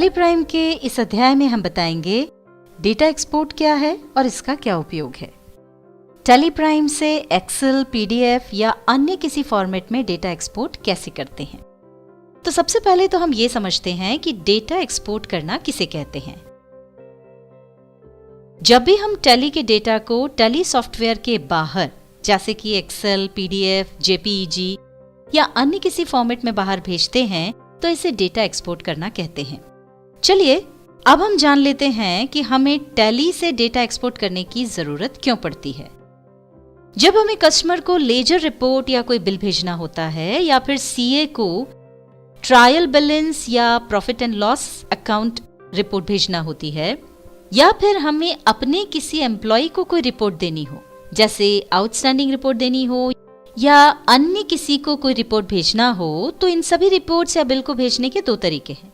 Tally prime के इस अध्याय में हम बताएंगे डेटा एक्सपोर्ट क्या है और इसका क्या उपयोग है। टैली प्राइम से एक्सेल, पीडीएफ या अन्य किसी फॉर्मेट में डेटा एक्सपोर्ट कैसे करते हैं। तो सबसे पहले तो हम ये समझते हैं कि डेटा एक्सपोर्ट करना किसे कहते हैं। जब भी हम टैली के डेटा को टैली सॉफ्टवेयर के बाहर जैसे कि एक्सेल, पीडीएफ, जेपीईजी या अन्य किसी फॉर्मेट में बाहर भेजते हैं तो इसे डेटा एक्सपोर्ट करना कहते हैं। चलिए अब हम जान लेते हैं कि हमें टैली से डेटा एक्सपोर्ट करने की जरूरत क्यों पड़ती है। जब हमें कस्टमर को लेजर रिपोर्ट या कोई बिल भेजना होता है या फिर सीए को ट्रायल बैलेंस या profit and loss account report भेजना होती है, या फिर हमें अपने किसी एम्प्लॉय को कोई रिपोर्ट देनी हो जैसे आउटस्टैंडिंग रिपोर्ट देनी हो या अन्य किसी को कोई रिपोर्ट भेजना हो, तो इन सभी रिपोर्ट्स या बिल को भेजने के दो तरीके हैं।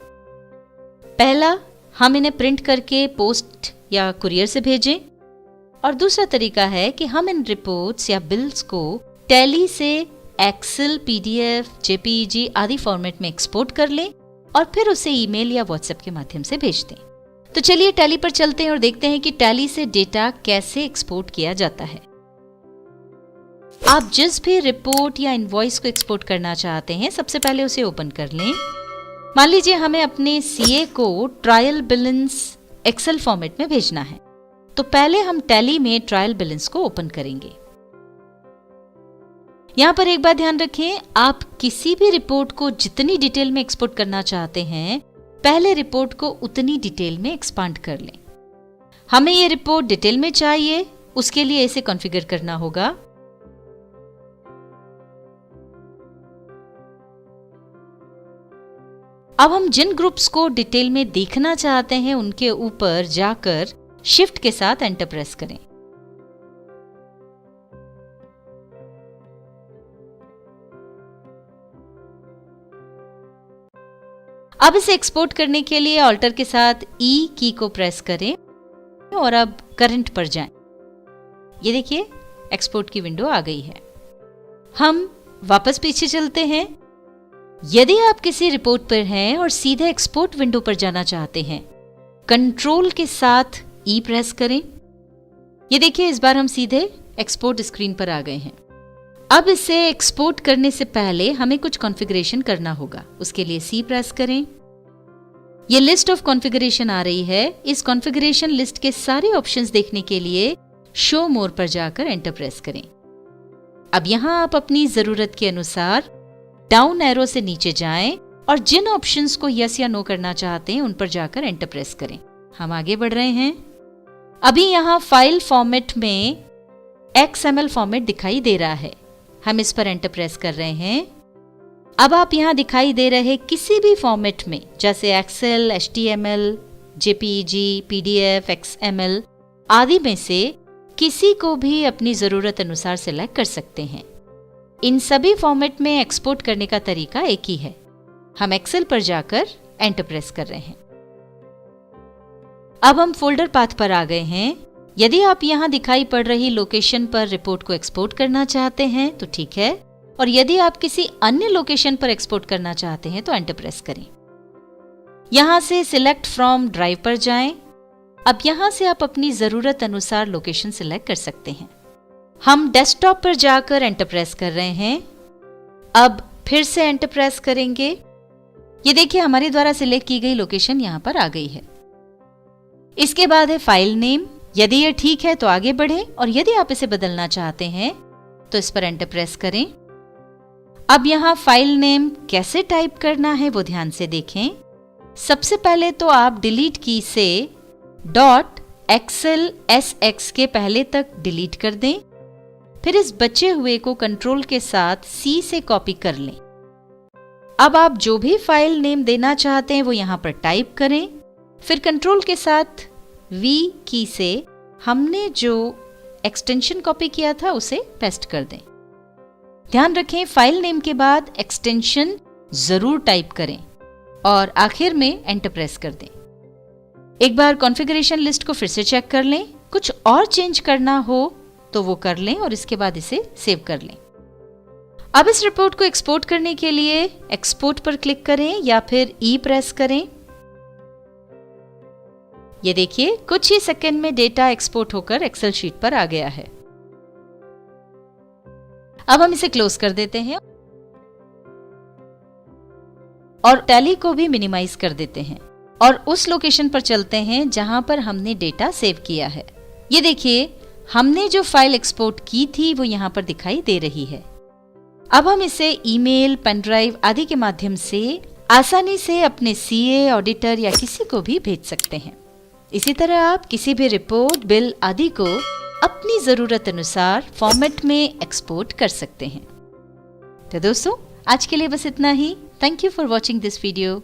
पहला, हम इन्हें प्रिंट करके पोस्ट या कुरियर से भेजें, और दूसरा तरीका है कि हम इन रिपोर्ट्स या बिल्स को टैली से एक्सेल, पीडीएफ, जेपीईजी आदि फॉर्मेट में एक्सपोर्ट कर लें और फिर उसे ईमेल या व्हाट्सएप के माध्यम से भेज दें। तो चलिए टैली पर चलते हैं और देखते हैं कि टैली से डेटा कैसे एक्सपोर्ट किया जाता है। आप जिस भी रिपोर्ट या इनवॉइस को एक्सपोर्ट करना चाहते हैं, सबसे पहले उसे ओपन कर लें। मान लीजिए हमें अपने सीए को ट्रायल बैलेंस एक्सेल फॉर्मेट में भेजना है, तो पहले हम टैली में ट्रायल बैलेंस को ओपन करेंगे। यहां पर एक बात ध्यान रखें, आप किसी भी रिपोर्ट को जितनी डिटेल में एक्सपोर्ट करना चाहते हैं, पहले रिपोर्ट को उतनी डिटेल में एक्सपांड कर लें। हमें ये रिपोर्ट डिटेल में चाहिए, उसके लिए इसे कॉन्फ़िगर करना होगा। अब हम जिन ग्रुप्स को डिटेल में देखना चाहते हैं उनके ऊपर जाकर शिफ्ट के साथ एंटर प्रेस करें। अब इसे एक्सपोर्ट करने के लिए ऑल्टर के साथ ई की को प्रेस करें और अब करंट पर जाएं। ये देखिए एक्सपोर्ट की विंडो आ गई है। हम वापस पीछे चलते हैं। यदि आप किसी रिपोर्ट पर हैं और सीधे एक्सपोर्ट विंडो पर जाना चाहते हैं, कंट्रोल के साथ ई प्रेस करें। ये देखिए इस बार हम सीधे एक्सपोर्ट स्क्रीन पर आ गए हैं। अब इसे एक्सपोर्ट करने से पहले हमें कुछ कॉन्फ़िगरेशन करना होगा। उसके लिए सी प्रेस करें। ये लिस्ट ऑफ कॉन्फ़िगरेशन आ रही है। इस कॉन्फ़िगरेशन लिस्ट के सारे ऑप्शंस देखने के लिए शो मोर पर जाकर एंटर प्रेस करें। अब यहां आप अपनी जरूरत के अनुसार डाउन एरो से नीचे जाएं और जिन ऑप्शंस को यस या नो करना चाहते हैं उन पर जाकर एंटर प्रेस करें। हम आगे बढ़ रहे हैं। अभी यहां फाइल फॉर्मेट में XML फॉर्मेट दिखाई दे रहा है। हम इस पर एंटर प्रेस कर रहे हैं। अब आप यहां दिखाई दे रहे किसी भी फॉर्मेट में जैसे Excel, HTML, JPEG, PDF, XML आदि में से किसी को भी अपनी जरूरत अनुसार सिलेक्ट कर सकते हैं। इन सभी फॉर्मेट में एक्सपोर्ट करने का तरीका एक ही है। हम एक्सेल पर जाकर एंटर प्रेस कर रहे हैं। अब हम फोल्डर पाथ पर आ गए हैं। यदि आप यहां दिखाई पड़ रही लोकेशन पर रिपोर्ट को एक्सपोर्ट करना चाहते हैं तो ठीक है, और यदि आप किसी अन्य लोकेशन पर एक्सपोर्ट करना चाहते हैं तो एंटर प्रेस करें। यहां से सिलेक्ट फ्रॉम ड्राइव पर जाएं। अब यहां से आप अपनी जरूरत अनुसार लोकेशन सिलेक्ट कर सकते हैं। हम डेस्कटॉप पर जाकर एंटर प्रेस कर रहे हैं। अब फिर से एंटर प्रेस करेंगे। ये देखिए हमारे द्वारा सिलेक्ट की गई लोकेशन यहां पर आ गई है। इसके बाद है फाइल नेम। यदि ये ठीक है तो आगे बढ़ें, और यदि आप इसे बदलना चाहते हैं तो इस पर एंटर प्रेस करें। अब यहां फाइल नेम कैसे टाइप करना है वो ध्यान से देखें। सबसे पहले तो आप डिलीट की से .xlsx के पहले तक डिलीट कर दें। फिर इस बचे हुए को कंट्रोल के साथ सी से कॉपी कर लें। अब आप जो भी फाइल नेम देना चाहते हैं वो यहां पर टाइप करें। फिर कंट्रोल के साथ वी की से हमने जो एक्सटेंशन कॉपी किया था उसे पेस्ट कर दें। ध्यान रखें फाइल नेम के बाद एक्सटेंशन जरूर टाइप करें और आखिर में एंटर प्रेस कर दें। एक बार कॉन्फ़िगरेशन लिस्ट को फिर से चेक कर लें। कुछ और चेंज करना हो तो वो कर लें और इसके बाद इसे सेव कर लें। अब इस रिपोर्ट को एक्सपोर्ट करने के लिए एक्सपोर्ट पर क्लिक करें या फिर ई प्रेस करें। ये देखिए कुछ ही सेकंड में डेटा एक्सपोर्ट होकर एक्सेल शीट पर आ गया है। अब हम इसे क्लोज कर देते हैं और टैली को भी मिनिमाइज कर देते हैं और उस लोकेशन पर चलते हैं जहां पर हमने डेटा सेव किया है। ये देखिए हमने जो फाइल एक्सपोर्ट की थी वो यहाँ पर दिखाई दे रही है। अब हम इसे ईमेल, पेन ड्राइव आदि के माध्यम से आसानी से अपने सीए, ऑडिटर या किसी को भी भेज सकते हैं। इसी तरह आप किसी भी रिपोर्ट, बिल आदि को अपनी जरूरत अनुसार फॉर्मेट में एक्सपोर्ट कर सकते हैं। तो दोस्तों आज के लिए बस इतना ही। Thank you for watching this video.